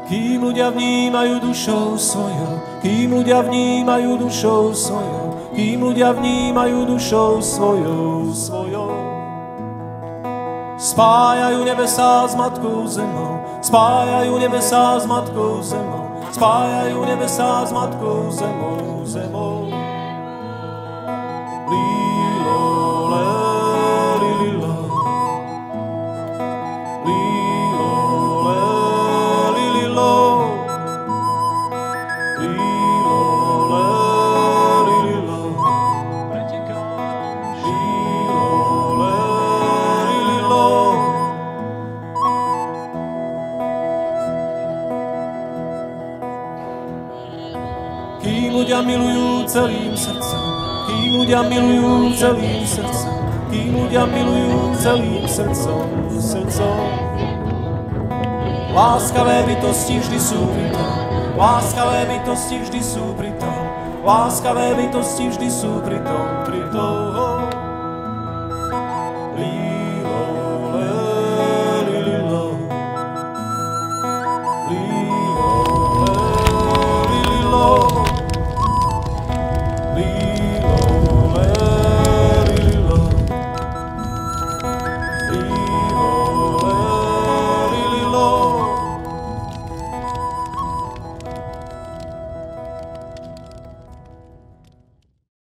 Kým ľudia vnímajú dušou svojou, kým ľudia vnímajú dušou svojou, kým ľudia vnímajú dušou svojou. Spájajú nebesá s Matkou zemou, spájajú nebesá s Matkou zemou, spájajú nebesá s Matkou zemou. Lilo, le, lilo, lilo, le, lilo, lilo, le, lilo, lilo, le, lilo. Kým ľudia milujú celým srdcom, kým ľudia milujú celým srdcom, kým ľudia milujú celým srdcom. Láskavé bytosti vždy sú pri tom, láskavé bytosti vždy sú pri tom, láskavé bytosti vždy sú pri tom. Lilo, le, lilo, lilo, le, lilo. Lilo, le, lilo, lilo.